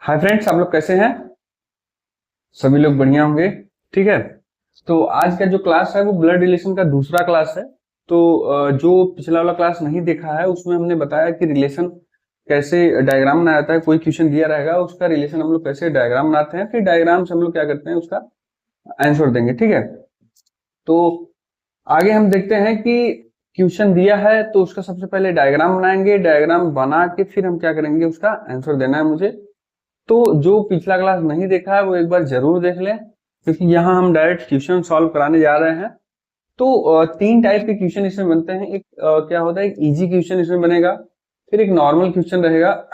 Hi friends, आप लोग कैसे हैं? सभी लोग बढ़िया होंगे। ठीक है। तो आज का जो क्लास है वो ब्लड रिलेशन का दूसरा क्लास है। तो जो पिछला वाला क्लास नहीं देखा है उसमें हमने बताया कि रिलेशन कैसे डायग्राम बनाया जाता है। कोई क्वेश्चन दिया रहेगा, उसका रिलेशन हम लोग कैसे डायग्राम बनाते हैं, फिर डायग्राम से हम लोग क्या करते हैं, उसका आंसर देंगे। ठीक है। तो आगे हम देखते हैं कि क्वेश्चन दिया है तो उसका सबसे पहले डायग्राम बनाएंगे। डायग्राम बना के फिर हम क्या करेंगे, उसका आंसर देना है मुझे। तो जो पिछला क्लास नहीं देखा है वो एक बार जरूर देख लें, क्योंकि यहाँ हम डायरेक्ट क्वेश्चन सॉल्व कराने जा रहे हैं। तो तीन टाइप के क्वेश्चन इसमें बनते हैं। एक क्या होता है, एक इजी क्वेश्चन इसमें बनेगा, फिर एक नॉर्मल क्वेश्चन रहेगा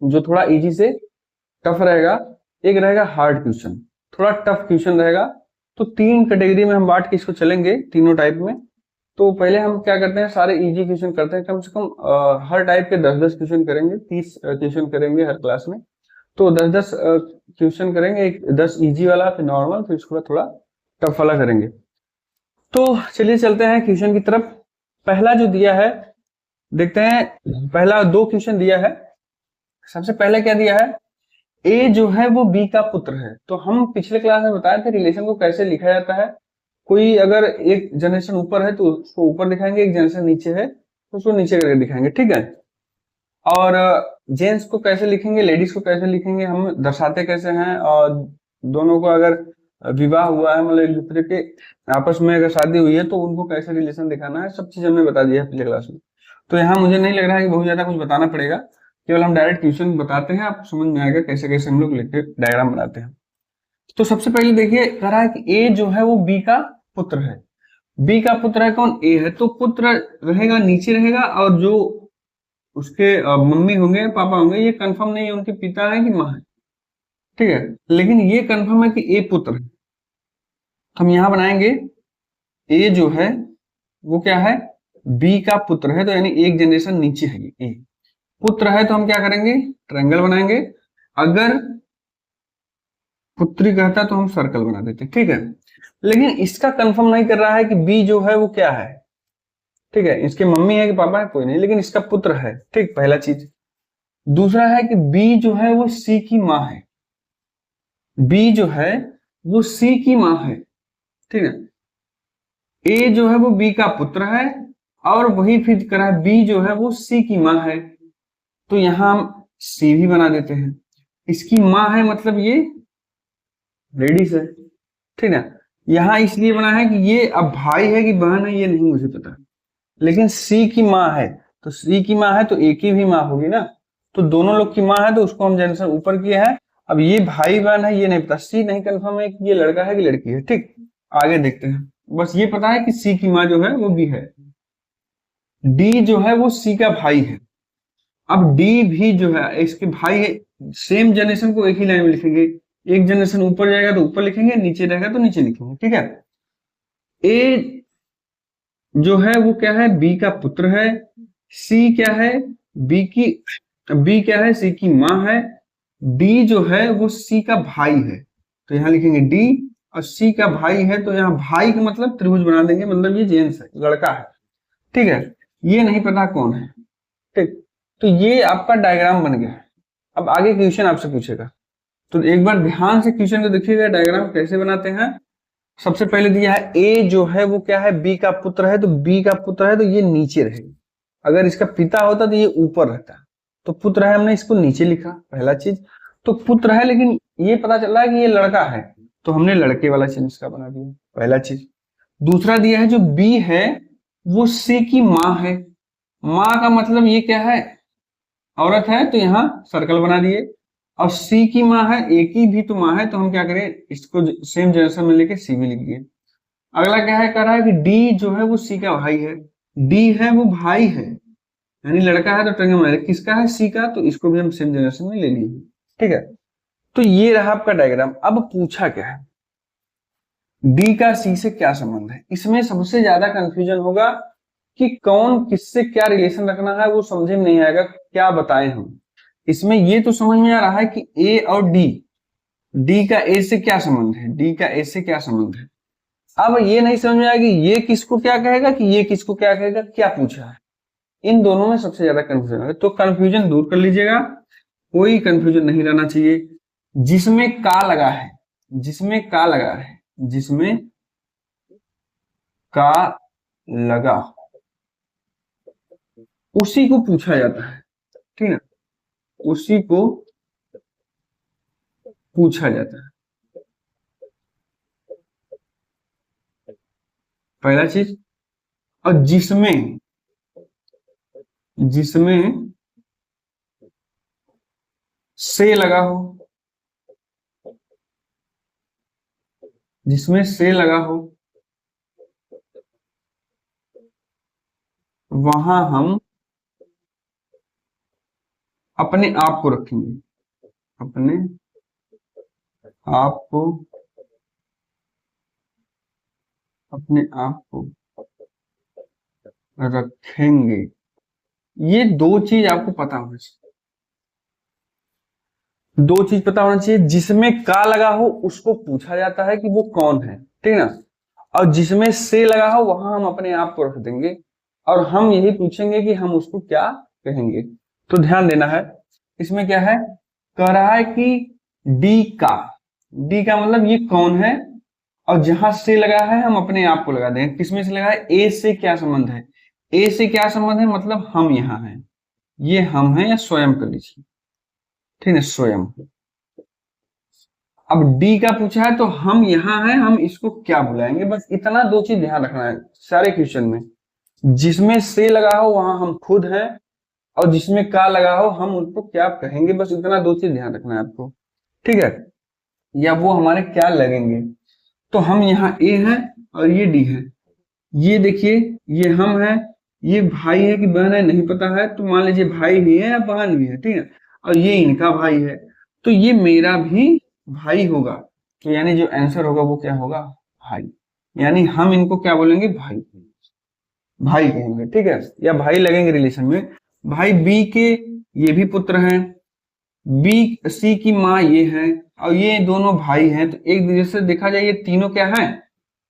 जो थोड़ा इजी से टफ रहेगा, एक रहेगा हार्ड क्वेश्चन, थोड़ा टफ क्वेश्चन रहेगा। तो तीन कैटेगरी में हम बांट के इसको चलेंगे, तीनों टाइप में। तो पहले हम क्या करते हैं, सारे इजी क्वेश्चन करते हैं। कम से कम हर टाइप के 10-10 क्वेश्चन करेंगे, 30 क्वेश्चन करेंगे हर क्लास में। तो 10-10 क्वेश्चन करेंगे, एक 10 इजी वाला, फिर नॉर्मल, फिर उसके बाद थोड़ा टफ वाला करेंगे। तो चलिए चलते हैं क्वेश्चन की तरफ। पहला जो दिया है देखते हैं। पहला दो क्वेश्चन दिया है। सबसे पहले क्या दिया है, ए जो है वो बी का पुत्र है। तो हम पिछले क्लास में बताए थे रिलेशन को कैसे लिखा जाता है। कोई अगर एक जनरेशन ऊपर है तो उसको ऊपर दिखाएंगे, एक जनरेशन नीचे है तो उसको नीचे करके दिखाएंगे। ठीक है। और जेंट्स को कैसे लिखेंगे, लेडीज को कैसे लिखेंगे, हम दर्शाते कैसे हैं, और दोनों को अगर विवाह हुआ है, मतलब एक दूसरे के आपस में अगर शादी हुई है तो उनको कैसे रिलेशन दिखाना है, सब चीज हमने बता दिया है पिछले क्लास में। तो यहाँ मुझे नहीं लग रहा है कि बहुत ज्यादा कुछ बताना पड़ेगा, केवल हम डायरेक्ट क्वेश्चन बताते हैं, आपको समझ में आएगा कैसे कैसे हम लोग लिखते डायग्राम बनाते हैं। तो सबसे पहले देखिए, कह रहा है कि ए जो है वो बी का पुत्र है। बी का पुत्र है कौन, ए है। तो पुत्र रहेगा नीचे रहेगा, और जो उसके मम्मी होंगे, पापा होंगे, ये कंफर्म नहीं है उनके पिता है कि माँ है। ठीक है। लेकिन ये कंफर्म है कि ए पुत्र है। हम यहां बनाएंगे ए जो है वो क्या है, बी का पुत्र है। तो यानी एक जनरेशन नीचे है ये ए पुत्र है। तो हम क्या करेंगे, ट्रायंगल बनाएंगे। अगर पुत्री कहता तो हम सर्कल बना देते। ठीक है। लेकिन इसका कंफर्म नहीं कर रहा है कि बी जो है वो क्या है। ठीक है। इसके मम्मी है कि पापा है, कोई नहीं, लेकिन इसका पुत्र है। ठीक, पहला चीज। दूसरा है कि बी जो है वो सी की माँ है। बी जो है वो सी की माँ है। ठीक है। ए जो है वो बी का पुत्र है, और वही फिर करा बी जो है वो सी की माँ है। तो यहां हम सी भी बना देते हैं। इसकी माँ है मतलब ये लेडीज है। ठीक है। यहां इसलिए बना है कि ये अब भाई है कि बहन है ये नहीं मुझे पता, लेकिन सी की माँ है। तो सी की माँ है तो ए की भी माँ होगी ना। तो दोनों लोग की माँ है, तो उसको हम जनरेशन ऊपर किए हैं। अब ये भाई बहन है ये नहीं पता, सी नहीं कंफर्म है कि ये लड़का है कि लड़की है। ठीक, आगे देखते हैं। बस ये पता है कि सी की माँ जो है वो बी है। डी जो है वो सी का भाई है। अब डी भी जो है इसके भाई है। सेम जनरेशन को एक ही लाइन में लिखेंगे। एक जनरेशन ऊपर जाएगा तो ऊपर लिखेंगे, नीचे रहेगा तो नीचे लिखेंगे। ठीक है। ए जो है वो क्या है, बी का पुत्र है। सी क्या है, बी की बी क्या है, सी की माँ है। डी जो है वो सी का भाई है। तो यहां लिखेंगे डी, और सी का भाई है तो यहाँ भाई का मतलब त्रिभुज बना देंगे, मतलब ये जेंट्स है, लड़का है। ठीक है। ये नहीं पता कौन है। ठीक। तो ये आपका डायग्राम बन गया। अब आगे क्वेश्चन आपसे पूछेगा, तो एक बार ध्यान से क्वेश्चन को देखिएगा, डायग्राम कैसे बनाते हैं। सबसे पहले दिया है ए जो है वो क्या है, बी का पुत्र है। तो बी का पुत्र है तो ये नीचे रहेगा। अगर इसका पिता होता तो ये ऊपर रहता। तो पुत्र है, हमने इसको नीचे लिखा, पहला चीज। तो पुत्र है, लेकिन ये पता चल रहा है कि ये लड़का है, तो हमने लड़के वाला चिन्ह इसका बना दिया, पहला चीज। दूसरा दिया है जो बी है वो सी की माँ है। माँ का मतलब ये क्या है, औरत है, तो यहाँ सर्कल बना दिए। और सी की माँ है, ए की भी तो माँ है, तो हम क्या करें, इसको सेम जनरेशन में लेके सी भी लिख दिए। अगला क्या है, कह रहा है कि डी जो है वो सी का भाई है। डी है वो भाई है, यानी लड़का है, तो ट्रायंगल बना दिया। किसका है, सी का, तो इसको भी हम सेम जनरेशन में ले लिए। ठीक है। तो ये रहा आपका डायग्राम। अब पूछा क्या है, डी का सी से क्या संबंध है। इसमें सबसे ज्यादा कंफ्यूजन होगा कि कौन किससे क्या रिलेशन रखना है, वो समझे में नहीं आएगा क्या बताएं हम। इसमें ये तो समझ में आ रहा है कि ए और डी, डी का ए से क्या संबंध है, डी का ए से क्या संबंध है। अब ये नहीं समझ में आएगा ये किसको क्या कहेगा कि ये किसको क्या कहेगा, क्या पूछा है। इन दोनों में सबसे ज्यादा कंफ्यूजन है, तो कंफ्यूजन दूर कर लीजिएगा। कोई कंफ्यूजन नहीं रहना चाहिए। जिसमें का लगा है, जिसमें का लगा है, जिसमें का लगा उसी को पूछा जाता है, ठीक है ना, उसी को पूछा जाता है। पहला चीज। और जिसमें, जिसमें से लगा हो, जिसमें से लगा हो वहां हम अपने आप को रखेंगे, अपने आप को, अपने आप को रखेंगे। ये दो चीज आपको पता होना चाहिए, दो चीज पता होना चाहिए। जिसमें का लगा हो उसको पूछा जाता है कि वो कौन है, ठीक है ना, और जिसमें से लगा हो वहां हम अपने आप को रख देंगे और हम यही पूछेंगे कि हम उसको क्या कहेंगे। तो ध्यान देना है, इसमें क्या है, कह रहा है कि डी का, डी का मतलब ये कौन है, और जहां से लगा है हम अपने आप को लगा देंगे। किसमें से लगा है, ए से क्या संबंध है, ए से क्या संबंध है, मतलब हम यहाँ हैं, ये हम हैं, या स्वयं कर लीजिए, ठीक है, स्वयं। अब डी का पूछा है तो हम यहाँ हैं, हम इसको क्या बुलाएंगे, बस इतना दो चीज ध्यान रखना है सारे क्वेश्चन में। जिसमें से लगा हो वहां हम खुद हैं, और जिसमें का लगा हो हम उनको क्या कहेंगे, बस इतना दो चीज ध्यान रखना है आपको, ठीक है, या वो हमारे क्या लगेंगे। तो हम यहाँ ए हैं और ये डी है, ये देखिए ये हम हैं, ये भाई है कि बहन है नहीं पता है, तो मान लीजिए भाई भी है या बहन भी है, ठीक है, और ये इनका भाई है, तो ये मेरा भी भाई होगा। तो यानी जो आंसर होगा वो क्या होगा, भाई। यानी हम इनको क्या बोलेंगे, भाई, भाई कहेंगे, ठीक है, या भाई लगेंगे रिलेशन में। भाई बी के ये भी पुत्र हैं, बी सी की माँ ये है, और ये दोनों भाई हैं, तो एक दूसरे से देखा जाए ये तीनों क्या है,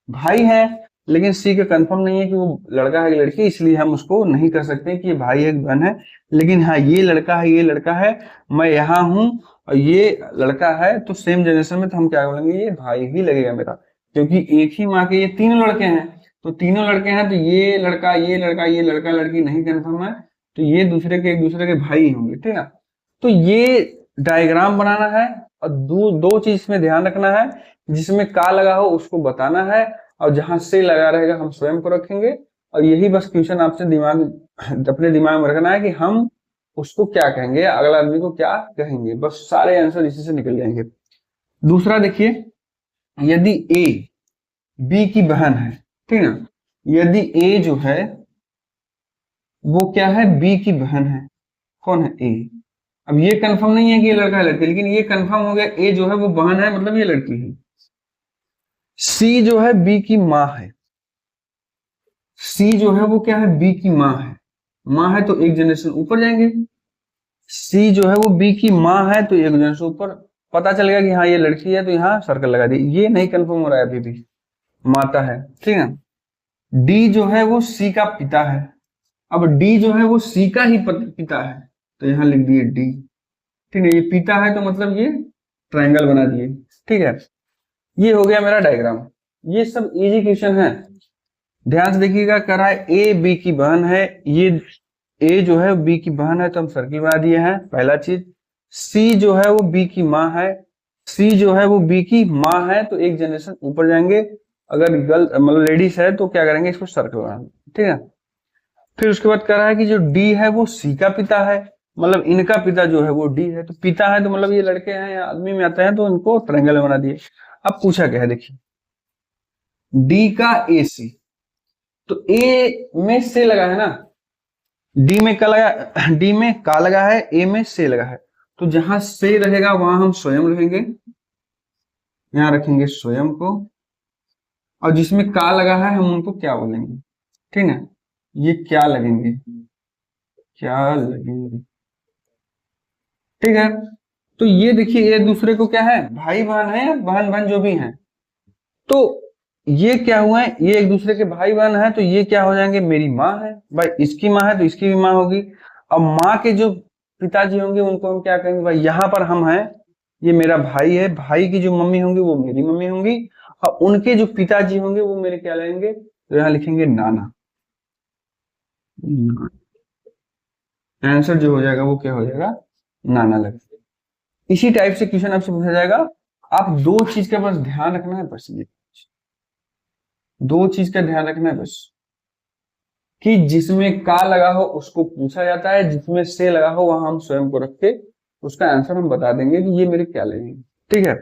भाई है। लेकिन सी का कंफर्म नहीं है कि वो लड़का है कि लड़की, इसलिए हम उसको नहीं कर सकते कि ये भाई है कि बहन है। लेकिन हाँ ये लड़का है, ये लड़का है, मैं यहाँ हूँ और ये लड़का है, तो सेम जनरेशन में तो हम क्या बोलेंगे, ये भाई ही लगेगा मेरा, क्योंकि एक ही माँ के ये तीनों लड़के हैं। तो तीनों लड़के हैं तो ये लड़का, ये लड़का, ये लड़का लड़की नहीं कंफर्म है, तो ये दूसरे के एक दूसरे के भाई होंगे, ठीक है। तो ये डायग्राम बनाना है, और दो चीज इसमें ध्यान रखना है, जिसमें का लगा हो उसको बताना है, और जहां से लगा रहेगा हम स्वयं को रखेंगे। और यही बस क्वेश्चन आपसे दिमाग अपने दिमाग में रखना है कि हम उसको क्या कहेंगे, अगला आदमी को क्या कहेंगे, बस सारे आंसर इसी से निकल जाएंगे। दूसरा देखिए, यदि ए बी की बहन है, ठीक है ना, यदि ए जो है वो क्या है, बी की बहन है, कौन है, ए। अब ये कंफर्म नहीं है कि ये लड़का है लड़की, लेकिन ये कंफर्म हो गया ए जो है वो बहन है, मतलब ये लड़की है। सी जो है बी की माँ है, सी जो है वो क्या है, बी की माँ है, माँ है तो एक जनरेशन ऊपर जाएंगे। सी जो है वो बी की माँ है तो एक जनरेशन ऊपर, पता चल गया कि हाँ ये लड़की है, तो यहाँ सर्कल लगा दी। ये नहीं कंफर्म हो रहा है अभी भी, माता है, ठीक है। डी जो है वो सी का पिता है, अब डी जो है वो सी का ही पिता है, तो यहाँ लिख दिए डी, ठीक है, ये पिता है तो मतलब ये ट्रायंगल बना दिए, ठीक है। ये हो गया मेरा डायग्राम। ये सब इजी क्वेश्चन है, ध्यान से देखिएगा। कह रहा है ए बी की बहन है, ये ए जो है बी की बहन है तो हम सर्किल बना दिए हैं, पहला चीज। सी जो है वो बी की माँ है, सी जो है वो बी की माँ है तो एक जनरेशन ऊपर जाएंगे। अगर गर्ल मतलब लेडीज है तो क्या करेंगे, इसको सर्कल बनाएंगे, ठीक है। फिर उसके बाद कह रहा है कि जो डी है वो सी का पिता है, मतलब इनका पिता जो है वो डी है, तो पिता है तो मतलब ये लड़के हैं या आदमी में आते हैं, तो इनको ट्रायंगल बना दिए। अब पूछा क्या है, देखिए डी का ए सी, तो ए में से लगा है ना, डी में का लगा, डी में का लगा है, ए में से लगा है, तो जहां से रहेगा वहां हम स्वयं रहेंगे, यहां रखेंगे स्वयं को, और जिसमें का लगा है हम उनको क्या बोलेंगे, ठीक है, ये क्या लगेंगे, क्या लगेंगे, ठीक है। तो ये देखिए एक दूसरे को क्या है, भाई बहन है या बहन बहन जो भी हैं, तो ये क्या हुआ है, ये एक दूसरे के भाई बहन है, तो ये क्या हो जाएंगे, मेरी माँ है भाई, इसकी माँ है तो इसकी भी माँ होगी। अब माँ के जो पिताजी होंगे उनको हम क्या कहेंगे भाई, यहाँ पर हम हैं, ये मेरा भाई है, भाई की जो मम्मी होंगी वो मेरी मम्मी होंगी, और उनके जो पिताजी होंगे वो मेरे क्या लगेंगे, तो यहाँ लिखेंगे नाना। आंसर जो हो जाएगा वो क्या हो जाएगा, नाना लगेगा। इसी टाइप से क्वेश्चन आपसे पूछा जाएगा। आप दो चीज का बस ध्यान रखना है, बस ये दो चीज का ध्यान रखना है बस, कि जिसमें का लगा हो उसको पूछा जाता है, जिसमें से लगा हो वहां हम स्वयं को रख के उसका आंसर हम बता देंगे कि ये मेरे क्या लगेंगे। ठीक है,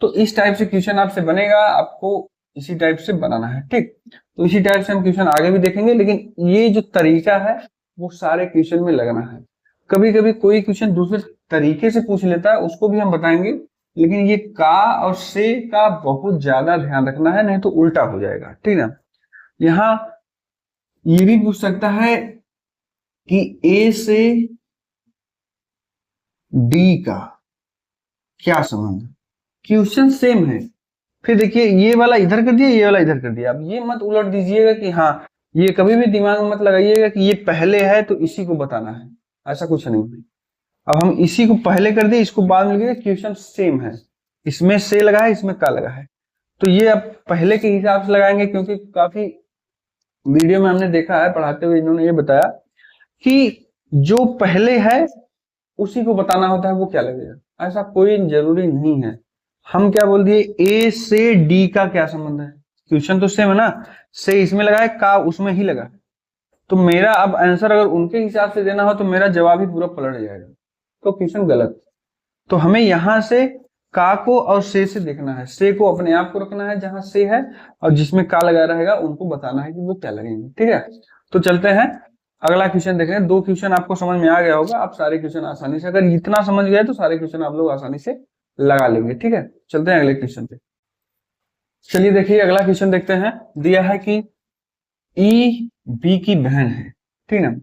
तो इस टाइप से क्वेश्चन आपसे बनेगा, आपको इसी टाइप से बनाना है। ठीक, तो इसी टाइप से हम क्वेश्चन आगे भी देखेंगे, लेकिन ये जो तरीका है वो सारे क्वेश्चन में लगना है। कभी कभी कोई क्वेश्चन दूसरे तरीके से पूछ लेता है, उसको भी हम बताएंगे, लेकिन ये का और से का बहुत ज्यादा ध्यान रखना है, नहीं तो उल्टा हो जाएगा। ठीक है, यहाँ ये भी पूछ सकता है कि ए से डी का क्या संबंध है। क्वेश्चन सेम है, फिर देखिए ये वाला इधर कर दिया, ये वाला इधर कर दिया। अब ये मत उलट दीजिएगा कि हाँ, ये कभी भी दिमाग में मत लगाइएगा कि ये पहले है तो इसी को बताना है, ऐसा कुछ नहीं है। अब हम इसी को पहले कर दिए, इसको बाद में लगे, क्वेश्चन सेम है, इसमें से लगा है, इसमें का लगा है, तो ये अब पहले के हिसाब से लगाएंगे, क्योंकि काफी वीडियो में हमने देखा है पढ़ाते हुए इन्होंने ये बताया कि जो पहले है उसी को बताना होता है वो क्या लगेगा। ऐसा कोई जरूरी नहीं है। हम क्या बोल दिए, ए से डी का क्या संबंध है, क्वेश्चन तो सेम है ना, से इसमें लगा है, का उसमें ही लगा है, तो मेरा अब आंसर अगर उनके हिसाब से देना हो तो मेरा जवाब ही पूरा पलट जाएगा, तो क्वेश्चन गलत। तो हमें यहां से का को और से देखना है, से को अपने आप को रखना है जहां से है, और जिसमें का लगा रहेगा उनको बताना है कि वो क्या लगेंगे। ठीक है, तो चलते हैं अगला क्वेश्चन देख रहे हैं। दो क्वेश्चन आपको समझ में आ गया होगा, आप सारे क्वेश्चन आसानी से, अगर इतना समझ गए तो सारे क्वेश्चन आप लोग आसानी से लगा लेंगे। ठीक है, चलते हैं अगले क्वेश्चन पे। चलिए देखिए अगला क्वेश्चन देखते हैं। दिया है कि ई बी की बहन है, ठीक है,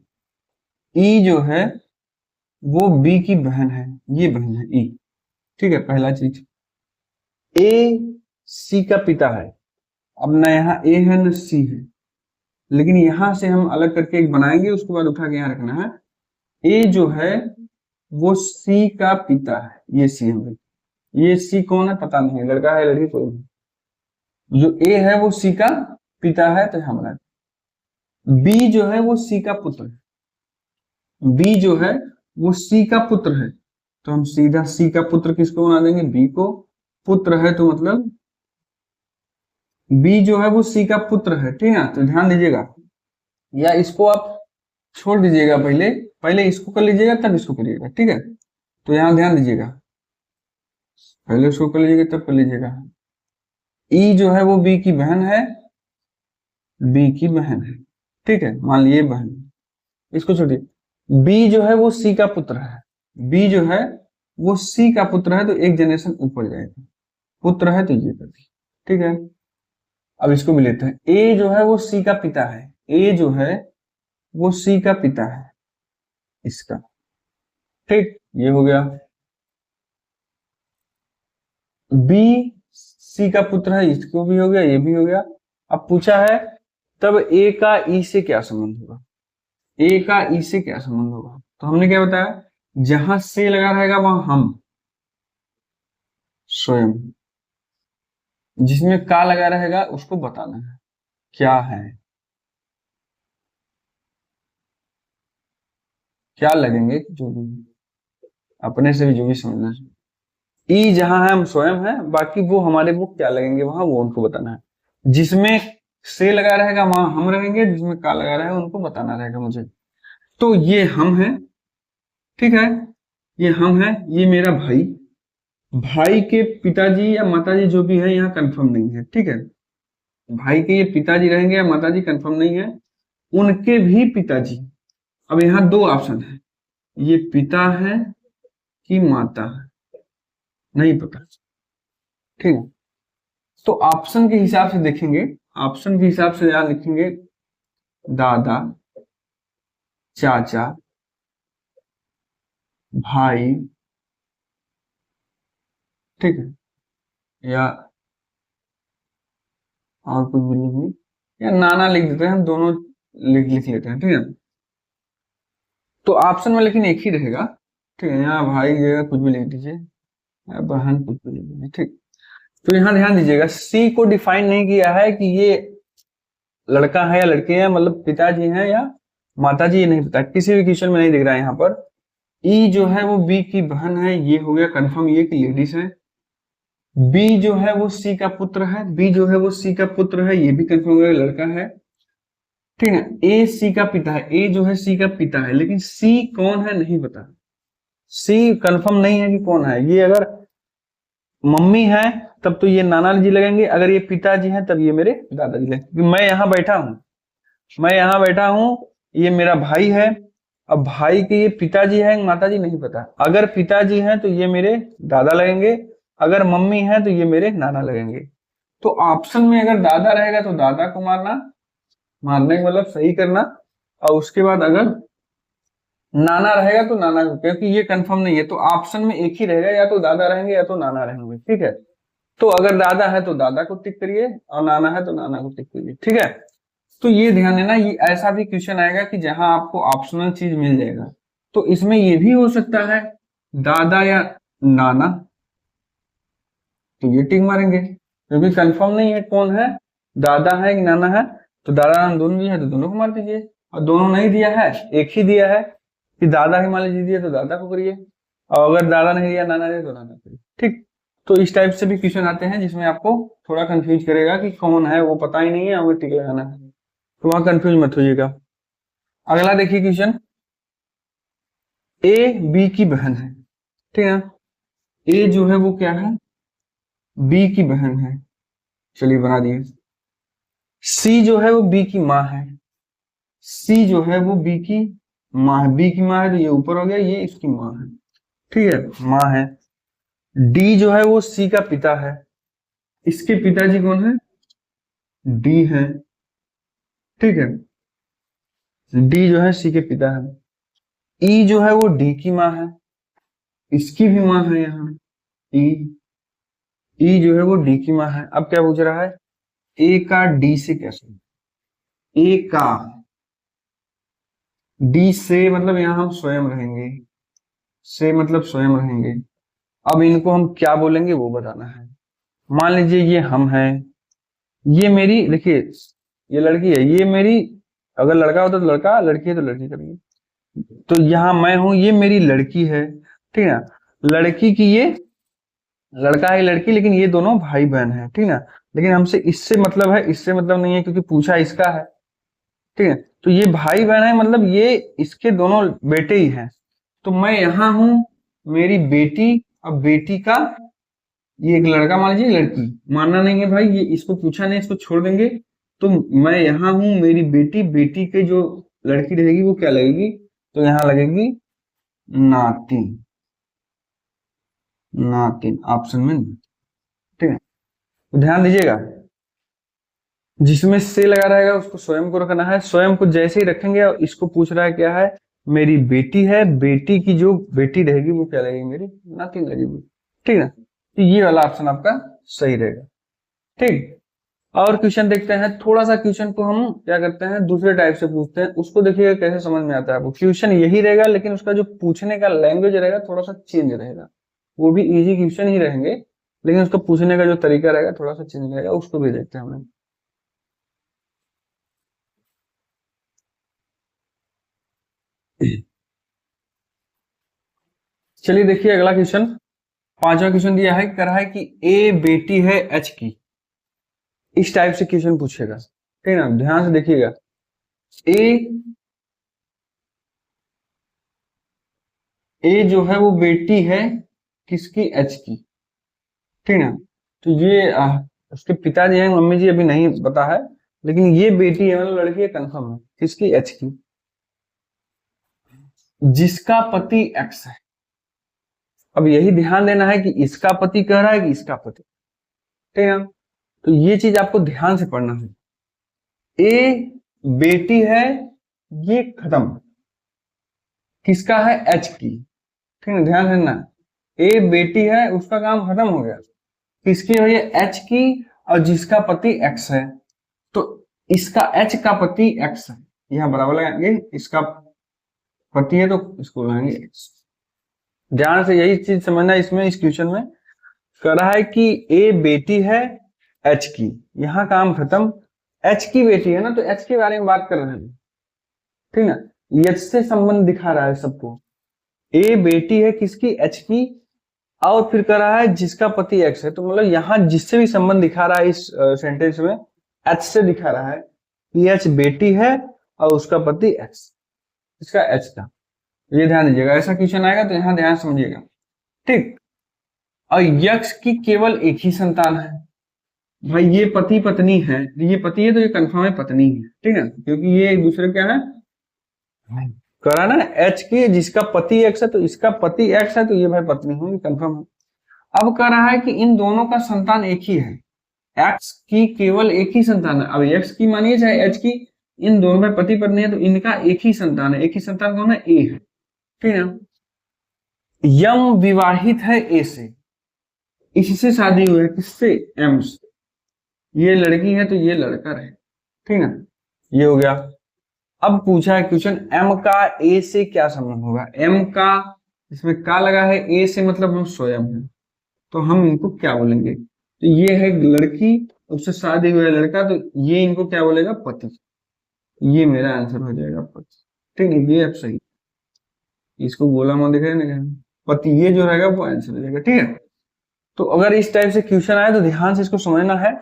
ई जो है वो बी की बहन है, ये बहन है ई। ठीक है, पहला चीज, ए सी का पिता है। अब ना यहाँ ए है ना सी है, लेकिन यहां से हम अलग करके एक बनाएंगे, उसके बाद उठा के यहाँ रखना है। ए जो है वो सी का पिता है, ये सी है, ये सी कौन है पता नहीं है, लड़का है लड़की कोई नहीं, जो ए है वो सी का पिता है, तो हमारा बी जो है वो सी का पुत्र है, बी जो है वो सी का पुत्र है, तो हम सीधा सी का पुत्र किसको बना देंगे, बी को। पुत्र है तो मतलब बी जो है वो सी का पुत्र है, ठीक है, तो ध्यान दीजिएगा, या इसको आप छोड़ दीजिएगा, पहले पहले इसको कर लीजिएगा तब इसको करिएगा। ठीक है, तो यहां ध्यान दीजिएगा, पहले उसको कर लीजिएगा तब कर लीजिएगा। ई जो है वो बी की बहन है, बी की बहन है, ठीक है, मान लीजिए बहन, इसको छोड़िए। बी जो है वो सी का पुत्र है, बी जो है वो सी का पुत्र है, तो एक जनरेशन ऊपर जाएगा, पुत्र है तो ये कर दी। ठीक है, अब इसको भी लेते हैं। ए जो है वो सी का पिता है, ए जो है वो सी का पिता है इसका, ठीक, ये हो गया। बी सी का पुत्र है, इसको भी हो गया, ये भी हो गया। अब पूछा है तब ए का ई से क्या संबंध होगा, ए का ई से क्या संबंध होगा, तो हमने क्या बताया, जहां से लगा रहेगा वहां हम स्वयं, जिसमें का लगा रहेगा उसको बताना है क्या है, क्या लगेंगे, जो भी अपने से भी जो भी समझना है। ई जहां है हम स्वयं है, बाकी वो हमारे वो क्या लगेंगे वहां वो उनको बताना है। जिसमें से लगा रहेगा वहां हम रहेंगे, जिसमें का लगा रहेगा उनको बताना रहेगा मुझे। तो ये हम है, ठीक है, ये हम है, ये मेरा भाई, भाई के पिताजी या माताजी जो भी है यहाँ कंफर्म नहीं है। ठीक है, भाई के ये पिताजी रहेंगे या माताजी कंफर्म नहीं है, उनके भी पिताजी। अब यहाँ दो ऑप्शन है, ये पिता है कि माता है, नहीं पता। ठीक है, तो ऑप्शन के हिसाब से देखेंगे, ऑप्शन के हिसाब से यहां लिखेंगे दादा, चाचा, भाई, ठीक है, या और कुछ भी लिखेंगे, या नाना लिख देते हैं, हम दोनों लिख लेते हैं। ठीक है, तो ऑप्शन में लेकिन एक ही रहेगा, ठीक है, यहाँ भाई जगह कुछ भी लिख दीजिए, या बहन कुछ भी लिख दीजिए, ठीक। तो यहाँ ध्यान दीजिएगा, सी को डिफाइन नहीं किया है कि ये लड़का है या लड़की है, मतलब पिताजी हैं या माताजी, ये नहीं पता, किसी भी क्वेश्चन में नहीं दिख रहा है यहाँ पर। ई जो है वो बी की बहन है, ये हो गया कंफर्म, ये कि लेडीज है। बी जो है वो सी का पुत्र है, बी जो है वो सी का पुत्र है, ये भी कंफर्म हो गया लड़का है। ठीक है, ए सी का पिता है, ए जो है सी का पिता है, लेकिन सी कौन है नहीं पता, सी कंफर्म नहीं है कि कौन है। ये अगर मम्मी है तब तो ये नाना जी लगेंगे, अगर ये पिताजी हैं तब ये मेरे दादाजी लगेंगे। मैं यहाँ बैठा हूँ, ये मेरा भाई है। अब भाई के ये पिताजी है माताजी नहीं पता, अगर पिताजी हैं तो ये मेरे दादा लगेंगे, अगर मम्मी है तो ये मेरे नाना लगेंगे। तो ऑप्शन में अगर दादा रहेगा तो दादा को मारना, मारने का मतलब सही करना, और उसके बाद अगर नाना रहेगा तो नाना को, क्योंकि ये कंफर्म नहीं है तो ऑप्शन में एक ही रहेगा, या तो दादा रहेंगे या तो नाना रहेंगे। ठीक है, तो अगर दादा है तो दादा को टिक करिए, और नाना है तो नाना को टिक करिए। ठीक है, तो ये ध्यान देना, ये ऐसा भी क्वेश्चन आएगा कि जहां आपको ऑप्शनल चीज मिल जाएगा, तो इसमें ये भी हो सकता है दादा या नाना, तो ये टिक मारेंगे क्योंकि कंफर्म नहीं है कौन है, दादा है कि नाना है। तो दादा नाना दोनों भी है तो दोनों को मार दीजिए, और दोनों नहीं दिया है, एक ही दिया है कि दादा ही मान लीजिए दिया तो दादा को करिए, और अगर दादा नहीं दिया नाना दिया तो नाना करिए। ठीक, तो इस टाइप से भी क्वेश्चन आते हैं जिसमें आपको थोड़ा कंफ्यूज करेगा कि कौन है, वो पता ही नहीं है, हमें टिक लगाना है, तो वहां कंफ्यूज मत होइएगा। अगला देखिए क्वेश्चन, ए बी की बहन है। ठीक है, ए जो है वो क्या है, बी की बहन है, चलिए बना दिए। सी जो है वो बी की माँ है, सी जो है वो बी की माँ है, बी की माँ है तो ये ऊपर हो गया, ये इसकी माँ है। ठीक है, माँ है। डी जो है वो सी का पिता है, इसके पिताजी कौन है, डी है। ठीक है, डी जो है सी के पिता है। ई जो है वो डी की माँ है, इसकी भी माँ है यहाँ, ई, ई जो है वो डी की माँ है। अब क्या पूछ रहा है, ए का डी से कैसे, ए का डी से मतलब यहाँ हम स्वयं रहेंगे, से मतलब स्वयं रहेंगे। अब इनको हम क्या बोलेंगे वो बताना है। मान लीजिए ये हम हैं, ये मेरी, देखिए ये लड़की है, ये मेरी, अगर लड़का होता तो लड़का, लड़की है तो लड़की करेंगे। तो यहाँ मैं हूं, ये मेरी लड़की है। ठीक है, लड़की की ये लड़का है लड़की, लेकिन ये दोनों भाई बहन है। ठीक है, लेकिन हमसे इससे मतलब है, इससे मतलब नहीं है क्योंकि पूछा इसका है। ठीक है, तो ये भाई बहन है मतलब ये इसके दोनों बेटे ही हैं। तो मैं यहाँ हूं, मेरी बेटी, अब बेटी का ये एक लड़का मान लीजिए, लड़की मानना नहीं है भाई, ये इसको पूछा नहीं, इसको छोड़ देंगे। तो मैं यहाँ हूं, मेरी बेटी, बेटी के जो लड़की रहेगी वो क्या लगेगी, तो यहाँ लगेगी नातिन, नातिन ऑप्शन में। ठीक है, तो ध्यान दीजिएगा, जिसमें से लगा रहेगा उसको स्वयं को रखना है, स्वयं को जैसे ही रखेंगे, और इसको पूछ रहा है क्या है, मेरी बेटी है, बेटी की जो बेटी रहेगी वो क्या लगेगी, मेरी नातिन लगेगी। ठीक है, तो ये वाला ऑप्शन आपका सही रहेगा। ठीक, और क्वेश्चन देखते हैं, थोड़ा सा क्वेश्चन को हम क्या करते हैं दूसरे टाइप से पूछते हैं, उसको देखिएगा कैसे समझ में आता है आपको। क्वेश्चन यही रहेगा लेकिन उसका जो पूछने का लैंग्वेज रहेगा थोड़ा सा चेंज रहेगा, वो भी इजी क्वेश्चन ही रहेंगे लेकिन उसका पूछने का जो तरीका रहेगा थोड़ा सा चेंज रहेगा, उसको भी देखते हैं हम। चलिए देखिए अगला क्वेश्चन, पांचवा क्वेश्चन दिया है, कर रहा है कि ए बेटी है एच की, इस टाइप से क्वेश्चन पूछेगा। ठीक है ना, ध्यान से देखिएगा, ए ए जो है वो बेटी है किसकी, एच की। ठीक है, तो ये उसके पिताजी हैं, मम्मी जी अभी नहीं पता है, लेकिन ये बेटी है मतलब लड़की है, कंफर्म है किसकी, एच की, जिसका पति एक्स है। अब यही ध्यान देना है कि इसका पति कह रहा है कि इसका पति। ठीक है, तो ये चीज आपको ध्यान से पढ़ना है। ए बेटी है, ये खत्म, किसका है, एच की। ठीक है, ध्यान देना, ए बेटी है उसका काम खत्म हो गया, किसकी है, एच की, और जिसका पति एक्स है। तो इसका एच का पति एक्स है, यहां बराबर लगाएंगे, इसका पति है तो इसको लगाएंगे एक्स। ध्यान से यही चीज समझना इसमें, इस क्वेश्चन में कर रहा है कि ए बेटी है एच की, यहां काम खत्म। एच की बेटी है ना, तो एच के बारे में बात कर रहे हैं, ठीक ना। एच से संबंध दिखा रहा है सबको। ए बेटी है किसकी, एच की, और फिर कर रहा है जिसका पति एक्स है। तो मतलब यहां जिससे भी संबंध दिखा रहा है इस सेंटेंस में, एच से दिखा रहा है कि एच बेटी है और उसका पति एक्स, इसका एच का। ये ध्यान दीजिएगा, ऐसा क्वेश्चन आएगा तो यहां ध्यान समझिएगा, ठीक। और यक्स की केवल एक ही संतान है। भाई ये पति पत्नी है, ये पति है तो ये कंफर्म है पत्नी है, ठीक है, क्योंकि ये एक दूसरे क्या है, करा ना एच की, जिसका पति एक्स है तो इसका पति एक्स है, तो ये भाई पत्नी होगी, कंफर्म है। अब कह रहा है कि इन दोनों का संतान एक ही है, एक्स की केवल एक ही संतान है। अब एक्स की मानिए चाहे एच की, इन दोनों में पति पत्नी है तो इनका एक ही संतान है। एक ही संतान कौन है, ए है, ठीक है। यम विवाहित है ए से, इससे शादी हुई है, किससे, एम से। ये लड़की है तो ये लड़का है, ठीक है, ये हो गया। अब पूछा है क्वेश्चन, एम का ए से क्या संबंध होगा। एम का, इसमें का लगा है, ए से मतलब हम स्वयं है, तो हम इनको क्या बोलेंगे। तो ये है लड़की, उससे शादी हुआ है लड़का, तो ये इनको क्या बोलेगा, पति। ये मेरा आंसर हो जाएगा पति, ठीक है। ये अब सही, इसको बोला मत दिख रहा है पति, ये जो रहेगा वो आंसर हो जाएगा, ठीक है। तो अगर इस टाइप से क्वेश्चन आए तो ध्यान से इसको समझना है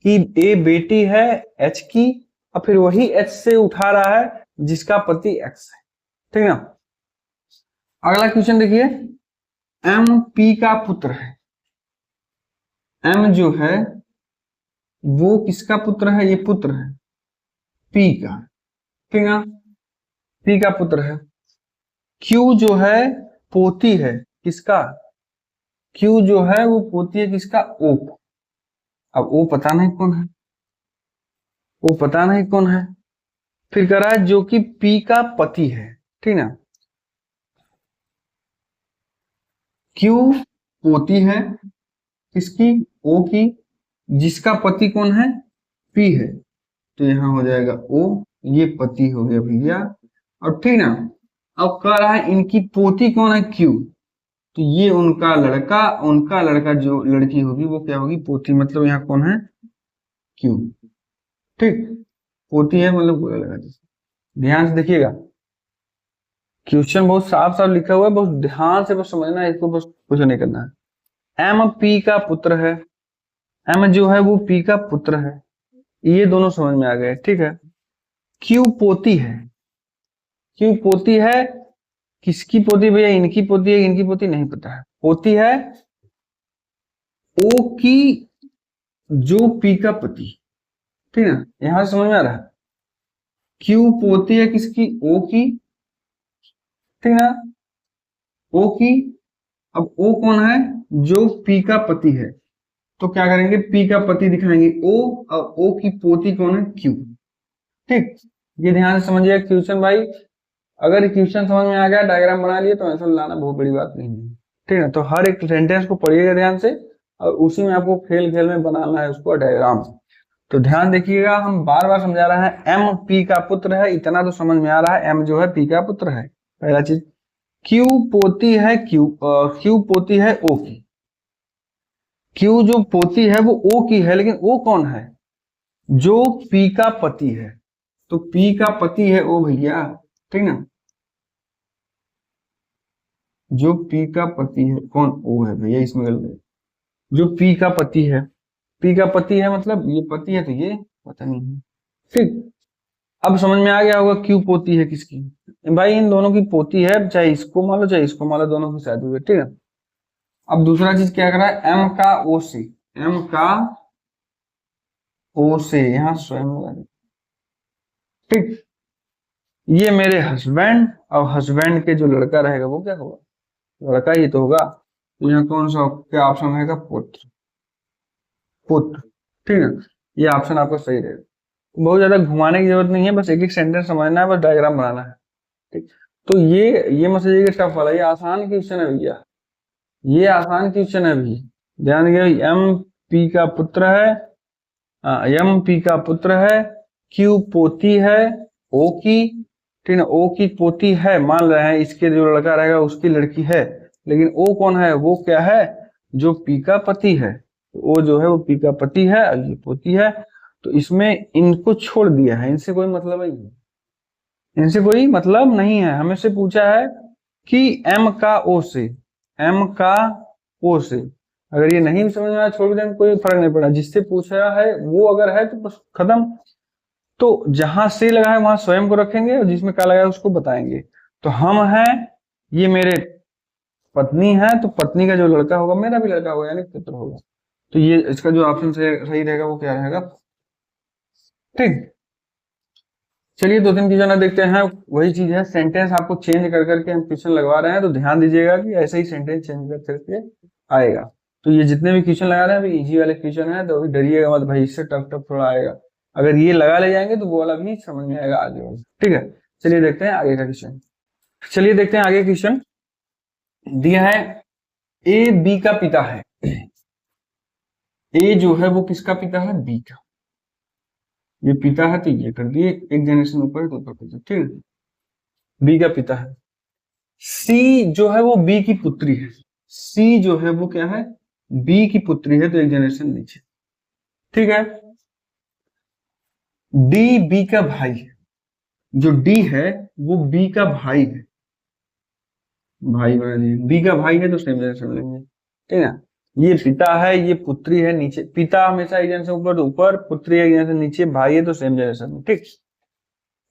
कि ए बेटी है एच की, और फिर वही एच से उठा रहा है जिसका पति एक्स है, ठीक है। अगला क्वेश्चन देखिए, एम पी का पुत्र है। एम जो है वो किसका पुत्र है, ये पुत्र है पी का, ठीक है, पी का पुत्र है। क्यू जो है पोती है किसका, क्यू जो है वो पोती है किसका, ओ। अब ओ पता नहीं कौन है, वो पता नहीं कौन है। फिर कह रहा है जो कि पी का पति है, ठीक ना। क्यू पोती है किसकी, ओ की, जिसका पति कौन है, पी है, तो यहां हो जाएगा ओ, ये पति हो गया भैया। और ठीक ना, अब कह रहा है इनकी पोती कौन है, क्यू, तो ये उनका लड़का जो लड़की होगी वो क्या होगी, पोती, मतलब यहाँ कौन है, क्यू, ठीक। पोती है मतलब गोला लगा दीजिए। ध्यान से देखिएगा, क्वेश्चन बहुत साफ साफ लिखा हुआ है, बहुत ध्यान से बस समझना है इसको, बस कुछ नहीं करना है। एम पी का पुत्र है, एम जो है वो पी का पुत्र है, ये दोनों समझ में आ गए, ठीक है। क्यू पोती है, क्यू पोती है, किसकी पोती भैया, इनकी पोती है, इनकी पोती नहीं पता है, पोती है ओ की जो पी का पति, ठीक है, यहां से समझ में आ रहा है। क्यू पोती है किसकी, ओ की, ठीक है, ओ की। अब ओ कौन है, जो पी का पति है, तो क्या करेंगे, पी का पति दिखाएंगे ओ, और ओ की पोती कौन है, क्यू, ठीक। ये ध्यान से समझिए क्वेश्चन भाई, अगर क्वेश्चन समझ में आ गया, डायग्राम बना लिए तो आंसर लाना बहुत बड़ी बात नहीं है, ठीक है। तो हर एक सेंटेंस को पढ़िएगा ध्यान से, और उसी में आपको खेल खेल में बनाना है उसको डायग्राम। तो ध्यान देखिएगा, हम बार बार समझा रहे हैं, एम पी का पुत्र है, इतना तो समझ में आ रहा है, एम जो है पी का पुत्र है, पहला चीज। क्यू पोती है, क्यू पोती है ओ की, क्यू जो पोती है वो ओ की है, लेकिन ओ कौन है, जो पी का पति है, तो पी का पति है ओ भैया, ठीक ना। जो पी का पति है कौन, ओ है भैया, इसमें गलत है। जो पी का पति है, पी का पति है मतलब ये पति है, तो ये पता नहीं है, ठीक। अब समझ में आ गया होगा क्यू पोती है किसकी, भाई इन दोनों की पोती है, चाहे इसको मान लो चाहे इसको मान लो, दोनों की शादी हुई है, ठीक है। अब दूसरा चीज क्या कर रहा है, एम का ओ से, एम का ओ से, यहां स्वयं, ठीक। ये मेरे हस्बैंड, और हस्बैंड के जो लड़का रहेगा वो क्या होगा, लड़का ही तो होगा, तो यहाँ कौन सा क्या ऑप्शन रहेगा, पुत्र, पुत्र, ठीक है। ये ऑप्शन आपका सही रहेगा। बहुत ज्यादा घुमाने की जरूरत नहीं है, बस एक एक सेंटेंस समझना है, बस डायग्राम बनाना है, ठीक। तो ये मत समझिए टफ वाला, ये आसान क्वेश्चन है भैया, ये आसान क्वेश्चन है भी। ध्यान दीजिए, एम पी का पुत्र है, एम पी का पुत्र है, क्यू पोती है ओ की, ठीक है, ओ की पोती है मान रहे हैं, इसके जो लड़का रहेगा उसकी लड़की है, लेकिन ओ कौन है, वो क्या है, जो पी का पति है। ओ जो है वो पी का पति है और ये पोती है। तो इसमें इनको छोड़ दिया है, इनसे कोई मतलब नहीं है, इनसे कोई मतलब नहीं है। हमें से पूछा है कि एम का ओ से, एम का ओ से, अगर ये नहीं समझ में आया छोड़ दें, कोई फर्क नहीं पड़ा। जिससे पूछा है वो अगर है तो बस खत्म। तो जहां से लगा है वहां स्वयं को रखेंगे और जिसमें का लगा है उसको बताएंगे। तो हम हैं, ये मेरे पत्नी है, तो पत्नी का जो लड़का होगा मेरा भी लड़का होगा, यानी पुत्र होगा। तो ये इसका जो ऑप्शन सही रहेगा वो क्या रहेगा, ठीक। चलिए दो तीन क्वेश्चन देखते हैं। वही चीज है, सेंटेंस आपको चेंज कर करके हम क्वेश्चन लगवा रहे हैं, तो ध्यान दीजिएगा कि ऐसे ही सेंटेंस चेंज कर करके आएगा। तो ये जितने भी क्वेश्चन लगा रहे हैं अभी इजी वाले क्वेश्चन है, तो डरिएगा मत भाई, इससे टफ टफ थोड़ा आएगा। अगर ये लगा ले जाएंगे तो वो वाला भी समझ में आएगा आगे वाला, ठीक है। चलिए देखते हैं आगे का क्वेश्चन। चलिए देखते हैं आगे क्वेश्चन दिया है, ए बी का पिता है। ए जो है वो किसका पिता है, बी का। ये पिता है तो ये कर दिए, एक जनरेशन ऊपर तो ऊपर कर दिए, ठीक है। बी का पिता है। सी जो है वो बी की पुत्री है। सी जो है वो क्या है, बी की पुत्री है, तो एक जनरेशन नीचे, ठीक है। डी बी का भाई है। जो डी है वो बी का भाई है, भाई बना दिए, बी का भाई है तो सेम जनरेशन लेंगे, ठीक है ना। ये पिता है, ये पुत्री है नीचे, पिता हमेशा एक जनरेशन ऊपर तो ऊपर, पुत्री एक जनरेशन नीचे, भाई है तो सेम जनरेशन में, ठीक।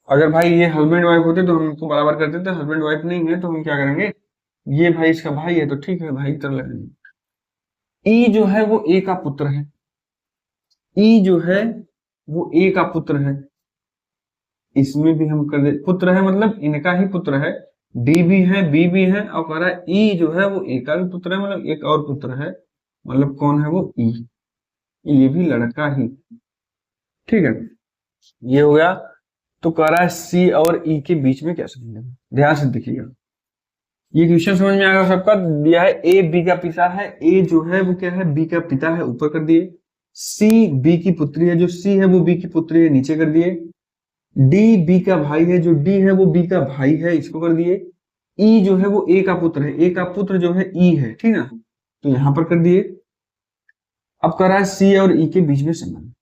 अगर भाई ये हस्बैंड वाइफ होते तो हम इसको बराबर करते थे, हस्बैंड वाइफ नहीं है तो हम क्या करेंगे, ये भाई इसका भाई है तो ठीक है, भाई की तरह लगेंगे। ई जो है वो ए का पुत्र है। ई जो है वो ए का पुत्र है, इसमें भी हम कर दे, पुत्र है मतलब इनका ही पुत्र है। डी भी है, बी भी है, और कह रहा है ई जो है वो ए का भी पुत्र है, मतलब एक और पुत्र है, मतलब कौन है वो, ई। ये भी लड़का ही, ठीक है। ये हो गया। तो कह रहा है सी और ई के बीच में क्या संबंध है, ध्यान से देखिएगा। ये क्वेश्चन समझ में आएगा सबका। दिया है ए बी का पिता है, ए जो है वो क्या है, बी का पिता है, ऊपर कर दिए। सी बी की पुत्री है, जो सी है वो बी की पुत्री है, नीचे कर दिए। डी बी का भाई है, जो डी है वो बी का भाई है, इसको कर दिए। ई जो है वो ए का पुत्र है, ए का पुत्र जो है ई है, ठीक ना, तो यहां पर कर दिए। अब कर रहा है सी और ई के बीच में संबंध।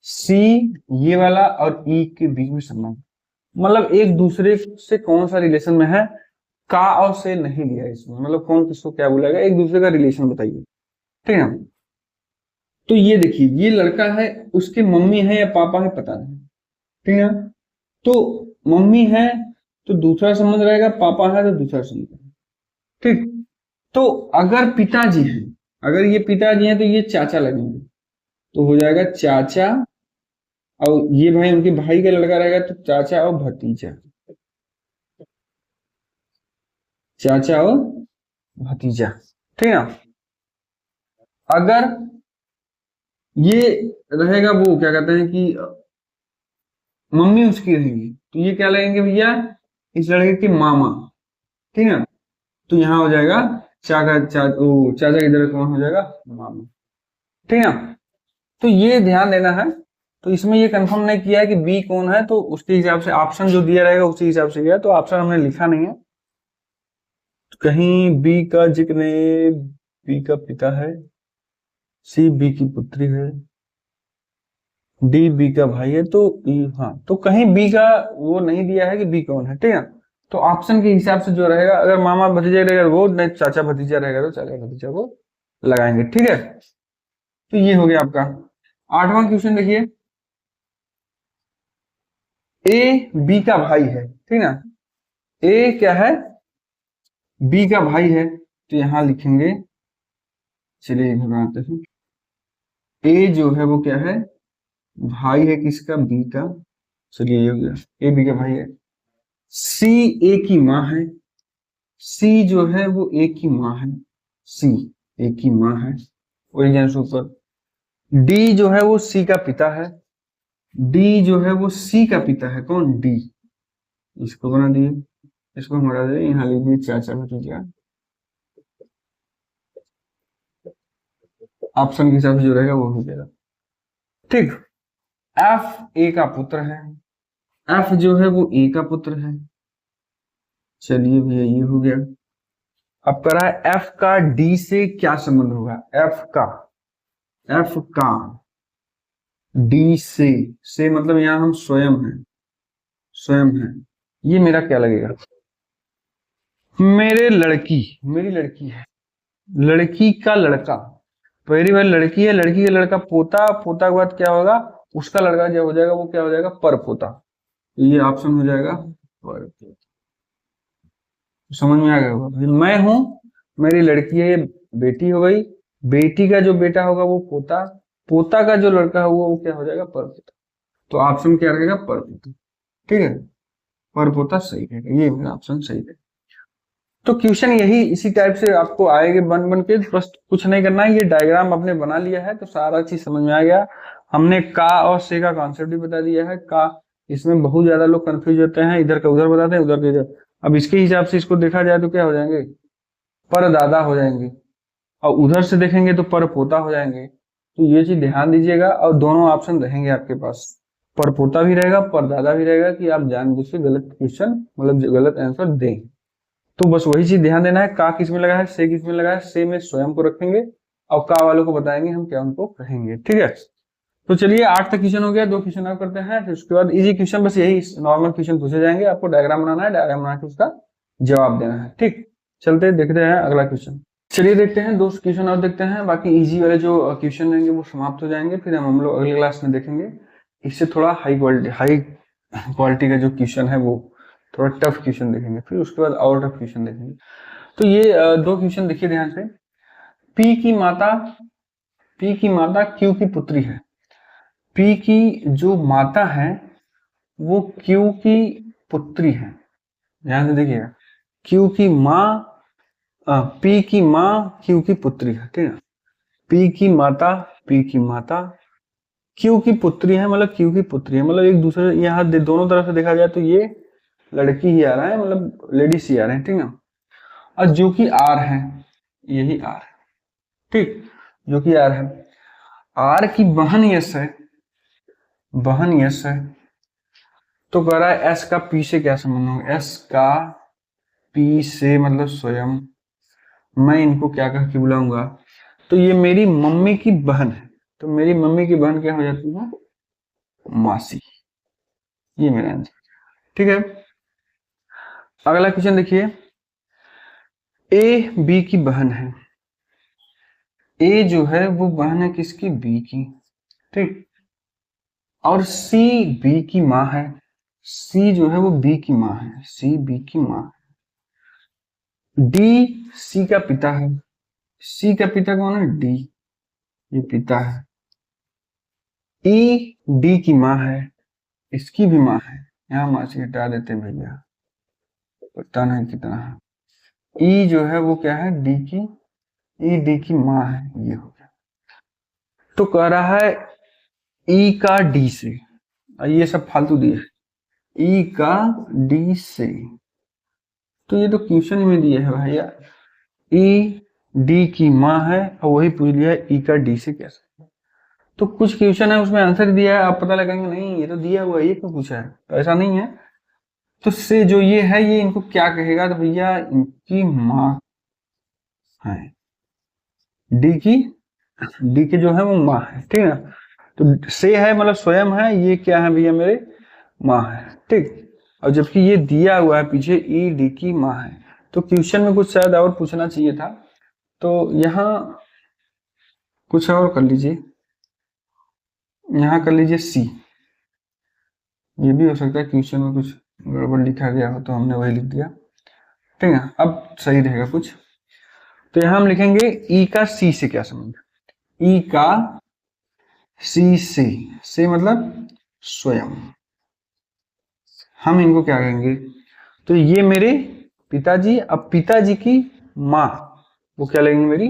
सी ये वाला और ई के बीच में संबंध, मतलब एक दूसरे से कौन सा रिलेशन में है, का और से नहीं लिया इसमें, मतलब कौन किसको क्या बोलेगा, एक दूसरे का रिलेशन बताइए, ठीक है। तो ये देखिए, ये लड़का है, उसके मम्मी है या पापा है पता नहीं, ठीक है। तो मम्मी है तो दूसरा संबंध रहेगा, पापा है तो दूसरा संबंध, ठीक। तो अगर पिताजी है, अगर ये पिताजी है तो ये चाचा लगेंगे, तो हो जाएगा चाचा, और ये भाई उनके भाई का लड़का रहेगा तो चाचा और भतीजा, चाचा और भतीजा, ठीक है। अगर ये रहेगा वो क्या कहते हैं कि मम्मी उसकी रहेगी, तो ये क्या लगेंगे भैया, इस लड़के के मामा, ठीक है। तो यहाँ हो जाएगा चाचा की तरह कौन हो जाएगा, मामा, ठीक है। तो ये ध्यान देना है। तो इसमें ये कंफर्म नहीं किया है कि बी कौन है, तो उसके हिसाब से ऑप्शन जो दिया रहेगा उसी हिसाब से गया, तो ऑप्शन हमने लिखा नहीं है। तो कहीं बी का जिक्र नहीं, बी का पिता है, सी बी की पुत्री है, डी बी का भाई है, तो हाँ, तो कहीं बी का वो नहीं दिया है कि बी कौन है, ठीक है। तो ऑप्शन के हिसाब से जो रहेगा, अगर मामा भतीजा रहेगा वो, नहीं चाचा भतीजा रहेगा तो चाचा भतीजा को लगाएंगे, ठीक है। तो ये हो गया आपका। आठवां क्वेश्चन देखिए, ए बी का भाई है, ठीक ना, ए क्या है, बी का भाई है, तो यहां लिखेंगे, चलिए बनाते हैं। ए जो है वो क्या है, भाई है किसका, बी का, चलिए ये हो गया, ए बी का भाई है। सी ए की माँ है, सी जो है वो ए की माँ है, सी ए की माँ है, वही जन ऊपर। डी जो है वो सी का पिता है, डी जो है वो सी का पिता है, कौन, डी, इसको बना दिए, इसको हटा दिए, यहाँ लिख दिए चाचा भतीजा, ऑप्शन के हिसाब से जो रहेगा वो हो जाएगा, ठीक। एफ ए का पुत्र है, एफ जो है वो ए का पुत्र है, चलिए भैया ये हो गया। अब कह रहा है एफ का डी से क्या संबंध होगा, एफ का डी से मतलब यहां हम स्वयं हैं, ये मेरा क्या लगेगा, मेरी लड़की है, लड़की का लड़का, पहली बार लड़की है, लड़की का लड़का पोता, पोता के बाद क्या होगा, उसका लड़का जो हो जाएगा वो क्या हो जाएगा, पर पोता, ये ऑप्शन हो जाएगा पर पोता। समझ में आ गया होगा। मैं हूं, मेरी लड़की है, बेटी हो गई, बेटी का जो बेटा होगा वो पोता, पोता का जो लड़का होगा वो क्या हो जाएगा, पर पोता। तो ऑप्शन क्या रहेगा, पर पोता। ठीक है, पर पोता सही रहेगा, ये मेरा ऑप्शन सही है। तो क्वेश्चन यही इसी टाइप से आपको आएंगे बन बन के, बस कुछ नहीं करना है, ये डायग्राम आपने बना लिया है तो सारा चीज समझ में आ गया। हमने का और से का कॉन्सेप्ट भी बता दिया है। का इसमें बहुत ज्यादा लोग कंफ्यूज होते हैं, इधर का उधर बताते हैं, उधर का इधर। अब इसके हिसाब से इसको देखा जाए तो क्या हो जाएंगे, पर दादा हो जाएंगे, और उधर से देखेंगे तो पर पोता हो जाएंगे। तो ये चीज ध्यान दीजिएगा, और दोनों ऑप्शन रहेंगे आपके पास, पर पोता भी रहेगा, पर दादा भी रहेगा, कि आप जानबूझ के गलत क्वेश्चन मतलब गलत आंसर दें। तो बस वही चीज ध्यान देना है, का किस में लगा है, से किस में लगा है, से में स्वयं को रखेंगे और का वालों को बताएंगे हम क्या उनको कहेंगे। ठीक है, तो चलिए 8 तक क्वेश्चन हो गया, 2 क्वेश्चन और करते हैं, फिर उसके बाद इजी क्वेश्चन, बस यही नॉर्मल क्वेश्चन पूछे जाएंगे, आपको डायग्राम बनाना है, डायग्राम बना के उसका जवाब देना है। ठीक, चलते देखते हैं अगला क्वेश्चन। चलिए देखते हैं 2 क्वेश्चन और देखते हैं, बाकी इजी वाले जो क्वेश्चन रहेंगे वो समाप्त हो जाएंगे, फिर हम लोग अगले क्लास में देखेंगे इससे थोड़ा हाई क्वालिटी का जो क्वेश्चन है वो थोड़ा टफ क्वेश्चन देखेंगे, फिर उसके बाद और टफ क्वेश्चन देखेंगे। तो ये 2 क्वेश्चन देखिए ध्यान से। पी की माता क्यू की पुत्री है। पी की जो माता है वो क्यू की पुत्री है, ध्यान से देखिएगा, क्यू की माँ, पी की माँ क्यू की पुत्री है। ठीक है, पी की माता क्यू की पुत्री है, मतलब क्यू की पुत्री है, मतलब एक दूसरे यहाँ दोनों तरफ से देखा जाए तो ये लड़की ही आ रहा है, मतलब लेडीज ही आ रहे हैं। ठीक है, और जो कि आर है, यही आर है। ठीक, जो कि आर है, आर की बहन यस है, तो कह रहा है एस का पी से क्या संबंध होगा, एस का पी से मतलब स्वयं, मैं इनको क्या कह के बुलाऊंगा, तो ये मेरी मम्मी की बहन है, तो मेरी मम्मी की बहन क्या हो जाती है, मासी, ये मेरा आंसर। ठीक है, अगला क्वेश्चन देखिए। ए बी की बहन है, ए जो है वो बहन है किसकी, बी की। ठीक, और सी बी की माँ है, सी जो है वो बी की माँ है, सी बी की माँ है। डी सी का पिता है, सी का पिता कौन है, डी, ये पिता है। ई डी की माँ है, इसकी भी माँ है, यहाँ माँ से हटा देते हैं भैया, पता नहीं कितना है। ई जो है वो क्या है, डी की, ई डी की माँ है, ये हो गया। तो कह रहा है ई का डी से, ये सब फालतू दिया है, ई का डी से, तो ये तो क्वेश्चन में दिया है भैया, ई डी की माँ है और वही पूछ लिया है ई का डी से कैसे। तो कुछ क्वेश्चन है उसमें आंसर दिया है, आप पता लगाएंगे नहीं ये तो दिया हुआ है, ये क्यों पूछा है, तो ऐसा नहीं है। तो से जो ये है ये इनको क्या कहेगा, तो भैया इनकी माँ है, डी की जो है वो माँ है। ठीक है, तो से है मतलब स्वयं है, ये क्या है भैया, मेरे माँ है। ठीक, और जबकि ये दिया हुआ है पीछे ई डी की माँ है, तो क्वेश्चन में कुछ शायद और पूछना चाहिए था, तो यहाँ कुछ और कर लीजिए, यहाँ कर लीजिए सी, ये भी हो सकता है क्वेश्चन में कुछ गड़बड़ लिखा गया हो तो हमने वही लिख दिया। ठीक है, अब सही रहेगा कुछ, तो यहाँ हम लिखेंगे ई का सी से क्या संबंध, ई का सी से मतलब स्वयं, हम इनको क्या कहेंगे, तो ये मेरे पिताजी, अब पिताजी की माँ वो क्या लगेंगे, मेरी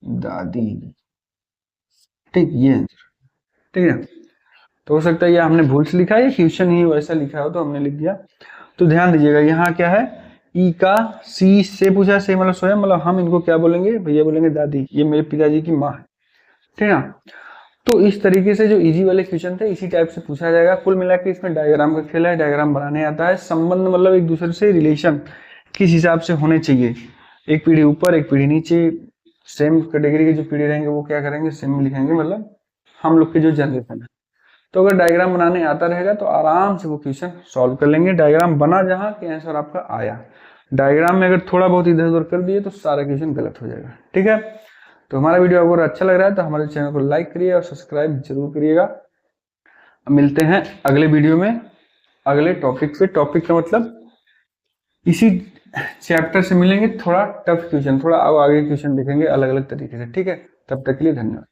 दादी। ठीक, ये आंसर। ठीक है, तो हो सकता है ये हमने भूल से लिखा है, क्वेश्चन ही वैसा लिखा हो तो हमने लिख दिया। तो ध्यान दीजिएगा यहाँ क्या है, ई का सी से पूछा, से मतलब स्वयं, मतलब हम इनको क्या बोलेंगे भैया, बोलेंगे दादी, ये मेरे पिताजी की माँ है। ठीक है, तो इस तरीके से जो इजी वाले क्वेश्चन थे इसी टाइप से पूछा जाएगा। कुल मिला के इसमें डायग्राम का खेल है, डायग्राम बनाने आता है, संबंध मतलब एक दूसरे से रिलेशन किस हिसाब से होने चाहिए, एक पीढ़ी ऊपर एक पीढ़ी नीचे, सेम कैटेगरी के जो पीढ़ी रहेंगे वो क्या करेंगे, सेम लिखेंगे, मतलब हम लोग की जो जनरेशन है। तो अगर डायग्राम बनाने आता रहेगा तो आराम से वो क्वेश्चन सॉल्व कर लेंगे। डायग्राम बना जहां कि आंसर आपका आया, डायग्राम में अगर थोड़ा बहुत इधर उधर कर दिए तो सारा क्वेश्चन गलत हो जाएगा। ठीक है, तो हमारा वीडियो अगर अच्छा लग रहा है तो हमारे चैनल को लाइक करिए और सब्सक्राइब जरूर करिएगा। मिलते हैं अगले वीडियो में अगले टॉपिक पे। टॉपिक का मतलब इसी चैप्टर से मिलेंगे, थोड़ा टफ क्वेश्चन, थोड़ा आगे क्वेश्चन देखेंगे अलग अलग तरीके से। ठीक है, तब तक के लिए धन्यवाद।